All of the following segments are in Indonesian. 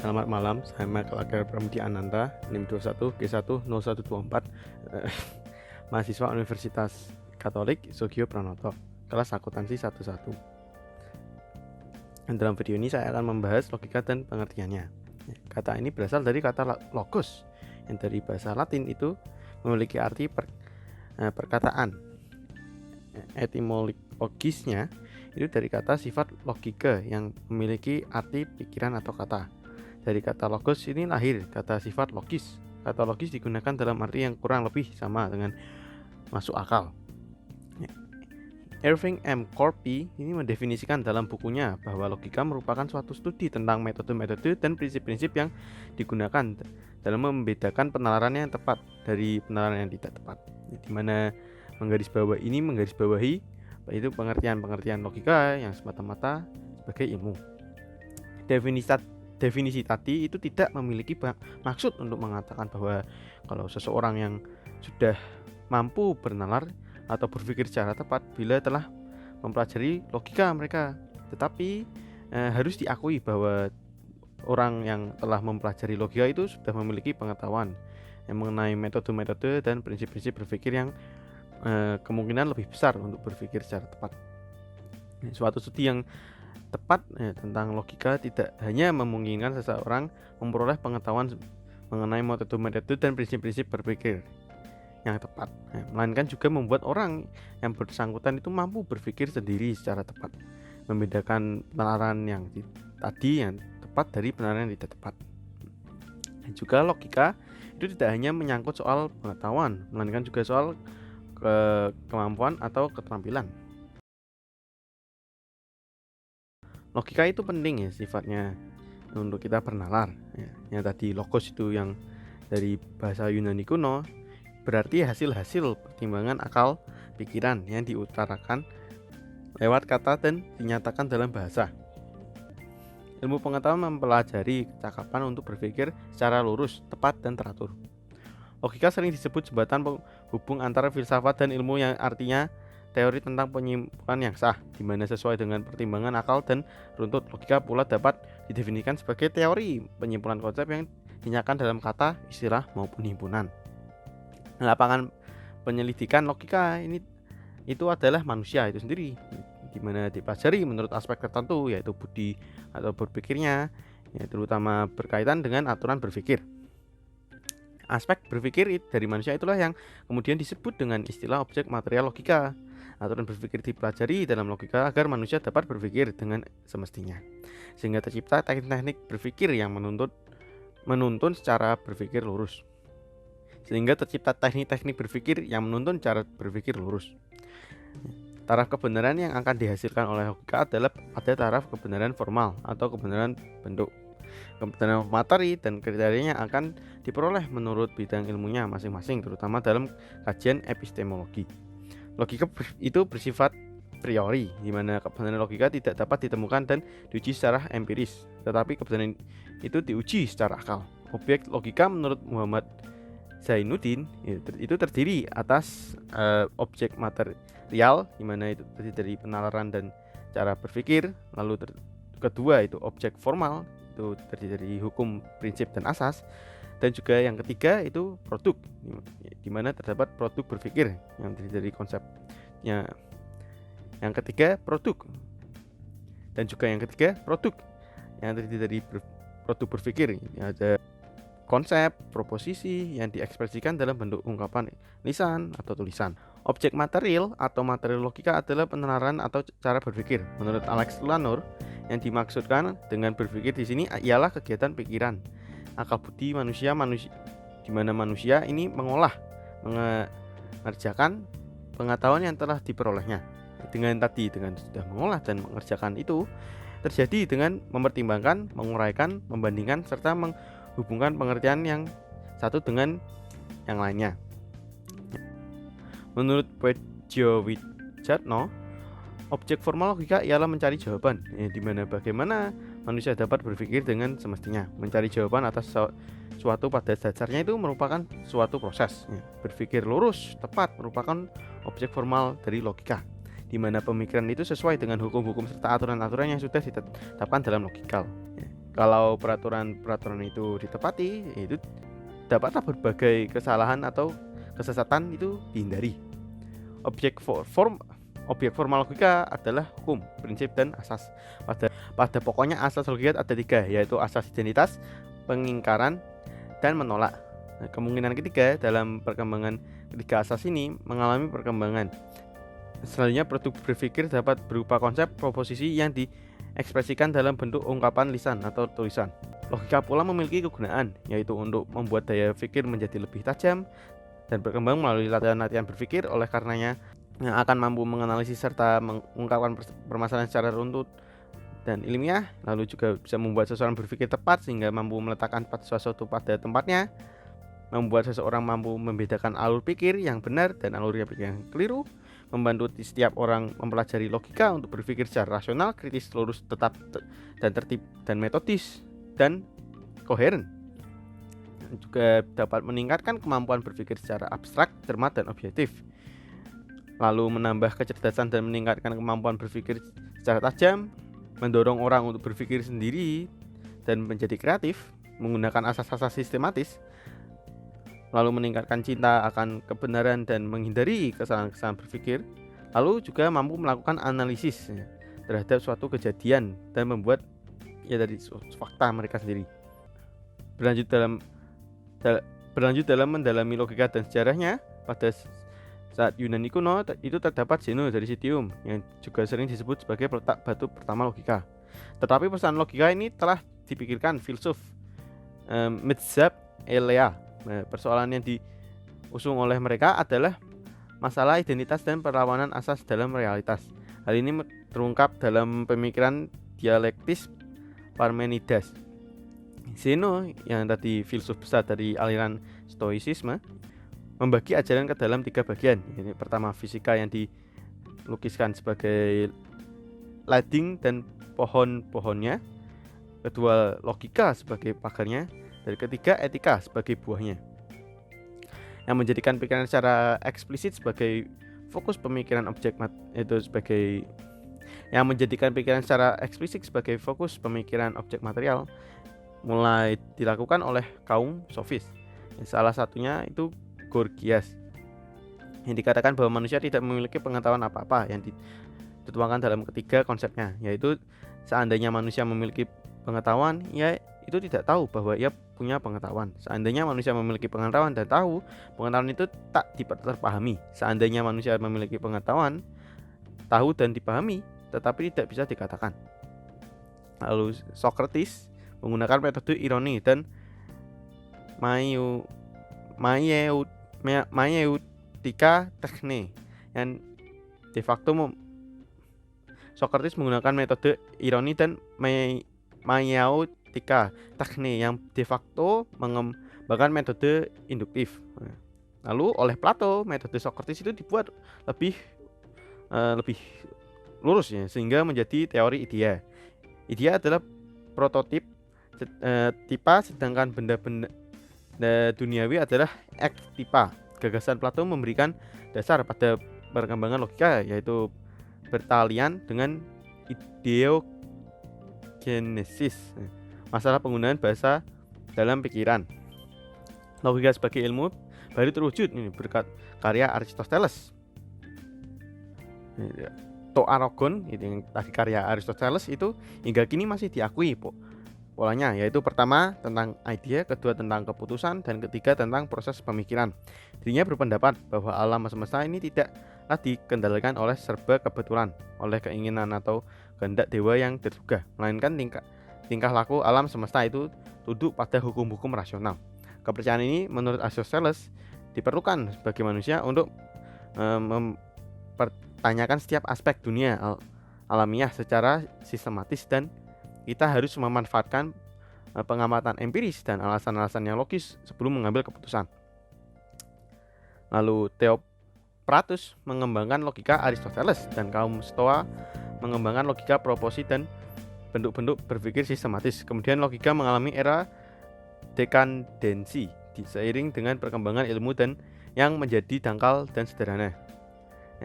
Selamat malam, saya Michael Agar Pramudi Ananta, NIM 21G10124, mahasiswa Universitas Katolik Sugio Pranoto, kelas akuntansi 11. Dalam video ini saya akan membahas logika dan pengertiannya. Kata ini berasal dari kata logos, yang dari bahasa Latin itu memiliki arti perkataan. Etimologisnya itu dari kata sifat logika yang memiliki arti pikiran atau kata. Dari kata logos ini lahir kata sifat logis. Kata logis digunakan dalam arti yang kurang lebih sama dengan masuk akal. Irving M. Corby ini mendefinisikan dalam bukunya bahwa logika merupakan suatu studi tentang metode-metode dan prinsip-prinsip yang digunakan dalam membedakan penalaran yang tepat dari penalaran yang tidak tepat. Di mana menggarisbawahi itu pengertian logika yang semata-mata sebagai ilmu. Definisi tadi itu tidak memiliki maksud untuk mengatakan bahwa kalau seseorang yang sudah mampu bernalar atau berpikir secara tepat bila telah mempelajari logika mereka, tetapi harus diakui bahwa orang yang telah mempelajari logika itu sudah memiliki pengetahuan yang mengenai metode-metode dan prinsip-prinsip berpikir yang kemungkinan lebih besar untuk berpikir secara tepat. Suatu studi yang tepat tentang logika tidak hanya memungkinkan seseorang memperoleh pengetahuan mengenai metode-metode dan prinsip-prinsip berpikir yang tepat, melainkan juga membuat orang yang bersangkutan itu mampu berpikir sendiri secara tepat, membedakan penalaran yang tepat dari penalaran yang tidak tepat. Dan juga logika itu tidak hanya menyangkut soal pengetahuan, melainkan juga soal kemampuan atau keterampilan. Logika itu penting ya sifatnya untuk kita bernalar ya. Yang tadi logos itu yang dari bahasa Yunani kuno berarti hasil pertimbangan akal pikiran yang diutarakan lewat kata dan dinyatakan dalam bahasa. Ilmu pengetahuan mempelajari kecakapan untuk berpikir secara lurus, tepat, dan teratur. Logika sering disebut jembatan penghubung antara filsafat dan ilmu yang artinya teori tentang penyimpulan yang sah, di mana sesuai dengan pertimbangan akal dan runtut. Logika pula dapat didefinisikan sebagai teori penyimpulan konsep yang dinyatakan dalam kata, istilah, maupun himpunan. Lapangan penyelidikan logika itu adalah manusia itu sendiri, di mana dipelajari menurut aspek tertentu, yaitu budi atau berpikirnya, terutama berkaitan dengan aturan berpikir. Aspek berpikir dari manusia itulah yang kemudian disebut dengan istilah objek material logika. Aturan berpikir dipelajari dalam logika agar manusia dapat berpikir dengan semestinya, sehingga tercipta teknik-teknik berpikir yang menuntun secara berpikir lurus. Taraf kebenaran yang akan dihasilkan oleh logika adalah ada taraf kebenaran formal atau kebenaran bentuk. Kebenaran materi dan kriterianya akan diperoleh menurut bidang ilmunya masing-masing, terutama dalam kajian epistemologi. Logika itu bersifat priori, di mana kebenaran logika tidak dapat ditemukan dan diuji secara empiris, tetapi kebenaran itu diuji secara akal. Objek logika menurut Muhammad Zainuddin itu terdiri atas objek material, di mana itu terdiri dari penalaran dan cara berpikir. Lalu kedua itu objek formal, itu terdiri dari hukum, prinsip, dan asas. Dan juga yang ketiga itu produk, di mana terdapat produk berpikir yang terdiri dari konsepnya. Yang ketiga produk, dan juga yang ketiga produk yang terdiri dari produk berpikir. Ada konsep, proposisi yang diekspresikan dalam bentuk ungkapan lisan atau tulisan. Objek material atau materi logika adalah penalaran atau cara berpikir. Menurut Alex Lanur, yang dimaksudkan dengan berpikir di sini ialah kegiatan pikiran, akal budi manusia, di mana manusia ini mengerjakan pengetahuan yang telah diperolehnya. Dengan sudah mengolah dan mengerjakan itu terjadi dengan mempertimbangkan, menguraikan, membandingkan, serta menghubungkan pengertian yang satu dengan yang lainnya. Menurut Widjatno, objek formal logika ialah mencari jawaban, di mana bagaimana manusia dapat berpikir dengan semestinya. Mencari jawaban atas suatu pada dasarnya itu merupakan suatu proses. Berpikir lurus, tepat merupakan objek formal dari logika, di mana pemikiran itu sesuai dengan hukum-hukum serta aturan-aturan yang sudah ditetapkan dalam logikal. Kalau peraturan-peraturan itu ditepati, itu dapatlah berbagai kesalahan atau kesesatan itu dihindari. Objek formal logika adalah hukum, prinsip, dan asas. Pada pokoknya asas logika ada 3, yaitu asas identitas, pengingkaran, dan menolak. Nah, kemungkinan ketiga dalam perkembangan ketiga asas ini mengalami perkembangan. Selanjutnya, produk berpikir dapat berupa konsep proposisi yang diekspresikan dalam bentuk ungkapan lisan atau tulisan. Logika pula memiliki kegunaan, yaitu untuk membuat daya pikir menjadi lebih tajam dan berkembang melalui latihan-latihan berpikir. Oleh karenanya, yang akan mampu menganalisis serta mengungkapkan permasalahan secara runtut dan ilmiah, lalu juga bisa membuat seseorang berpikir tepat sehingga mampu meletakkan sesuatu pada tempatnya, membuat seseorang mampu membedakan alur pikir yang benar dan alur pikir yang keliru, membantu setiap orang mempelajari logika untuk berpikir secara rasional, kritis, lurus, tetap dan tertib dan metodis dan koheren. Juga dapat meningkatkan kemampuan berpikir secara abstrak, cermat, dan objektif. Lalu menambah kecerdasan dan meningkatkan kemampuan berpikir secara tajam, mendorong orang untuk berpikir sendiri dan menjadi kreatif menggunakan asas-asas sistematis, lalu meningkatkan cinta akan kebenaran dan menghindari kesalahan-kesalahan berpikir, lalu juga mampu melakukan analisis terhadap suatu kejadian dan membuat dari fakta mereka sendiri. Berlanjut dalam mendalami logika dan sejarahnya, pada saat Yunani kuno itu terdapat Zeno dari Citium yang juga sering disebut sebagai peletak batu pertama logika. Tetapi pesan logika ini telah dipikirkan filsuf Medzab Elea. Persoalan yang diusung oleh mereka adalah masalah identitas dan perlawanan asas dalam realitas. Hal ini terungkap dalam pemikiran dialektis Parmenides. Zeno yang tadi filsuf besar dari aliran Stoicisme membagi ajaran ke dalam 3 bagian. Ini pertama fisika yang dilukiskan sebagai lading dan pohon-pohonnya, kedua logika sebagai pagarnya, dan ketiga etika sebagai buahnya. Yang menjadikan pikiran secara eksplisit sebagai fokus pemikiran objek material mulai dilakukan oleh kaum sofis. Salah satunya itu Gorgias, yang dikatakan bahwa manusia tidak memiliki pengetahuan apa-apa, yang dituangkan dalam ketiga konsepnya, yaitu seandainya manusia memiliki pengetahuan, ya itu tidak tahu bahwa ia punya pengetahuan. Seandainya manusia memiliki pengetahuan dan tahu, pengetahuan itu tak terpahami. Seandainya manusia memiliki pengetahuan, tahu dan dipahami, tetapi tidak bisa dikatakan. Lalu Socrates menggunakan metode ironi dan mayeutika tekne, yang de facto Socrates menggunakan metode ironi dan mayeutika tekne yang de facto mengembangkan metode induktif. Lalu oleh Plato, metode Socrates itu dibuat lebih lurus ya, sehingga menjadi teori idea. Idea adalah prototip tipa, sedangkan benda-benda duniawi adalah ektipa. Gagasan Plato memberikan dasar pada perkembangan logika, yaitu bertalian dengan ideogenesis, masalah penggunaan bahasa dalam pikiran. Logika sebagai ilmu baru terwujud ini berkat karya Aristoteles. To Aragon itu yang tadi karya Aristoteles itu hingga kini masih diakui polanya, yaitu pertama tentang ide, kedua tentang keputusan, dan ketiga tentang proses pemikiran. Dirinya berpendapat bahwa alam semesta ini tidaklah dikendalikan oleh serba kebetulan, oleh keinginan atau kehendak dewa yang terduga, melainkan tingkah laku alam semesta itu tunduk pada hukum-hukum rasional. Kepercayaan ini menurut Aristoteles diperlukan bagi manusia untuk mempertanyakan setiap aspek dunia alamiah secara sistematis, dan kita harus memanfaatkan pengamatan empiris dan alasan-alasan yang logis sebelum mengambil keputusan. Lalu Theopratus mengembangkan logika Aristoteles dan kaum Stoa mengembangkan logika proposi dan bentuk-bentuk berpikir sistematis. Kemudian logika mengalami era dekadensi seiring dengan perkembangan ilmu dan yang menjadi dangkal dan sederhana.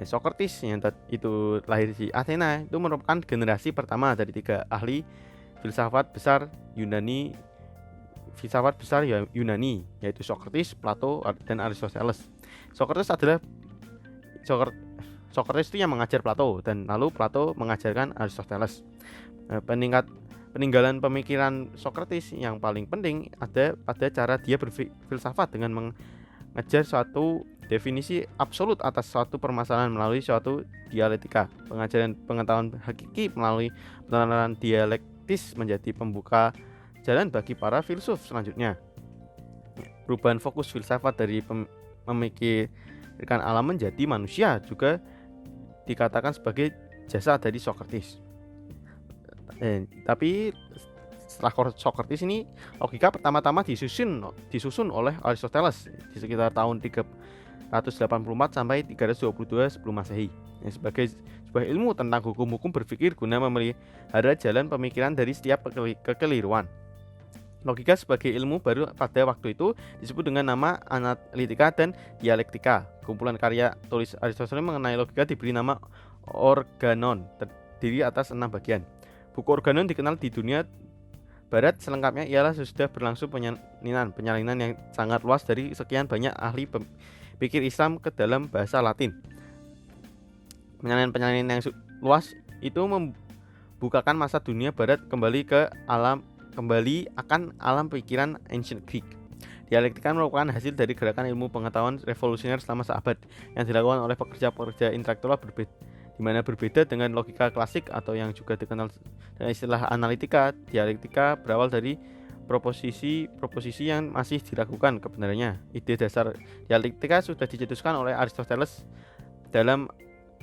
Socrates yang itu lahir di Athena itu merupakan generasi pertama dari 3 ahli filsafat besar Yunani, yaitu Socrates, Plato, dan Aristoteles. Socrates itu yang mengajar Plato, dan lalu Plato mengajarkan Aristoteles. Peninggalan pemikiran Socrates yang paling penting ada pada cara dia berfilsafat dengan mengejar suatu definisi absolut atas suatu permasalahan melalui suatu dialektika. Pengajaran pengetahuan hakiki melalui penerapan dialektis menjadi pembuka jalan bagi para filsuf selanjutnya. Perubahan fokus filsafat dari memikirkan alam menjadi manusia juga dikatakan sebagai jasa dari Socrates. Tapi setelah Socrates ini, logika pertama-tama disusun oleh Aristoteles di sekitar tahun 384 sampai 322 sebelum Masehi. Sebagai sebuah ilmu tentang hukum-hukum berpikir guna memelihara jalan pemikiran dari setiap kekeliruan. Logika sebagai ilmu baru pada waktu itu disebut dengan nama analitika dan dialektika. Kumpulan karya tulis Aristoteles mengenai logika diberi nama Organon, terdiri atas 6 bagian. Buku Organon dikenal di dunia barat, selengkapnya ialah sudah berlangsung penyalinan yang sangat luas dari sekian banyak ahli pikir Islam ke dalam bahasa Latin. Penyalinan yang luas itu membukakan masa dunia barat kembali akan alam pikiran ancient Greek. Dialektika merupakan hasil dari gerakan ilmu pengetahuan revolusioner selama seabad yang dilakukan oleh pekerja-pekerja intelektual di mana berbeda dengan logika klasik atau yang juga dikenal dengan istilah analitika. Dialektika berawal dari proposisi yang masih diragukan kebenarannya. Ide dasar dialektika sudah dicetuskan oleh Aristoteles dalam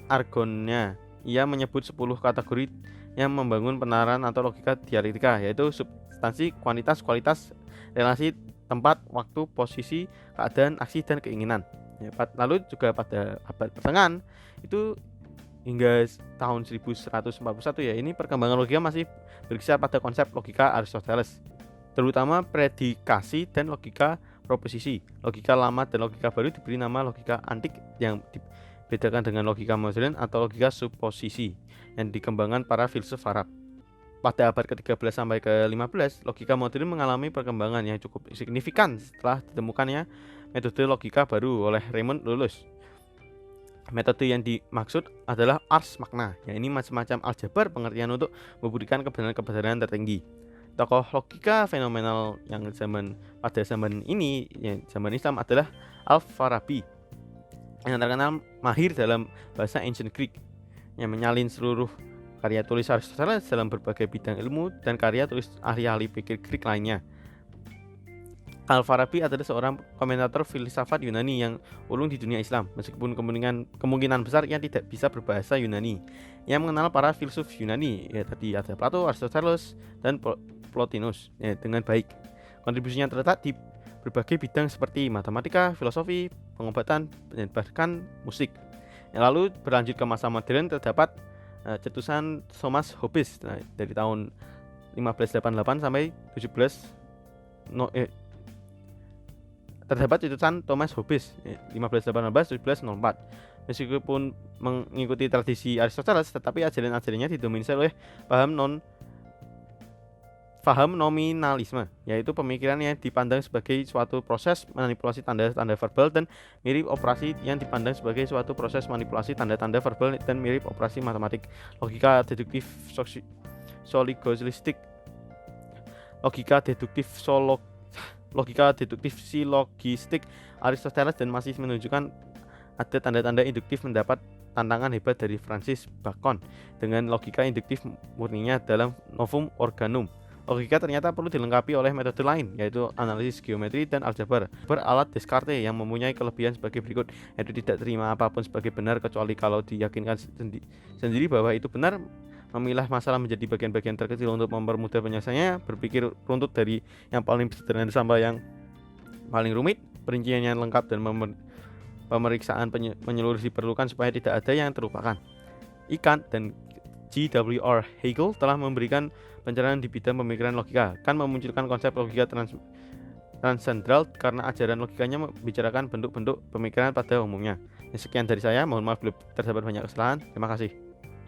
Argonnya. Ia menyebut 10 kategori yang membangun penerapan atau logika dialektika, yaitu substansi, kualitas, relasi, tempat, waktu, posisi, keadaan, aksi, dan keinginan. Lalu juga pada abad pertengahan itu hingga tahun 1141 ini perkembangan logika masih berkisar pada konsep logika Aristoteles, terutama predikasi dan logika proposisi. Logika lama dan logika baru diberi nama logika antik yang dibedakan dengan logika modern atau logika suposisi yang dikembangkan para filsuf Arab. Pada abad ke-13 sampai ke-15, logika modern mengalami perkembangan yang cukup signifikan setelah ditemukannya metode logika baru oleh Raymond Lullus. Metode yang dimaksud adalah ars magna, yang ini macam-macam aljabar pengertian untuk memberikan kebenaran tertinggi. Tokoh logika fenomenal yang pada zaman ini, zaman Islam, adalah Al-Farabi, yang terkenal mahir dalam bahasa ancient Greek, yang menyalin seluruh karya tulis Aristoteles dalam berbagai bidang ilmu dan karya tulis ahli-ahli pikir Greek lainnya. Al-Farabi adalah seorang komentator filsafat Yunani yang ulung di dunia Islam, meskipun kemungkinan besar ia tidak bisa berbahasa Yunani. Ia mengenal para filsuf Yunani, tadi ada Plato, Aristoteles, dan Plotinus dengan baik. Kontribusinya terletak di berbagai bidang seperti matematika, filosofi, pengobatan, dan bahkan musik. Lalu berlanjut ke masa modern, terdapat cetusan Thomas Hobbes dari tahun 1588 sampai 1704. Terdapat cetusan Thomas Hobbes 1518-1704. Meskipun mengikuti tradisi Aristoteles, tetapi ajaran-ajarannya didominasi oleh paham nominalisme, yaitu pemikiran yang dipandang sebagai suatu proses manipulasi tanda-tanda verbal dan mirip operasi yang dipandang sebagai suatu proses manipulasi tanda-tanda verbal dan mirip operasi matematik. Logika deduktif silogistik Aristoteles dan masih menunjukkan ada tanda-tanda induktif mendapat tantangan hebat dari Francis Bacon dengan logika induktif murninya dalam Novum Organum. Logika ternyata perlu dilengkapi oleh metode lain, yaitu analisis geometri dan aljabar beralat Descartes yang mempunyai kelebihan sebagai berikut, yaitu tidak terima apapun sebagai benar kecuali kalau diyakinkan sendiri bahwa itu benar, memilah masalah menjadi bagian-bagian terkecil untuk mempermudah penyelesaiannya, berpikir runtut dari yang paling sederhana sampai yang paling rumit, perinciannya lengkap dan pemeriksaan menyeluruh diperlukan supaya tidak ada yang terlupakan. Kant dan G.W.R. Hegel telah memberikan pencerahan di bidang pemikiran logika. Kant memunculkan konsep logika transcendral karena ajaran logikanya membicarakan bentuk-bentuk pemikiran pada umumnya. Sekian dari saya, mohon maaf bila terdapat banyak kesalahan. Terima kasih.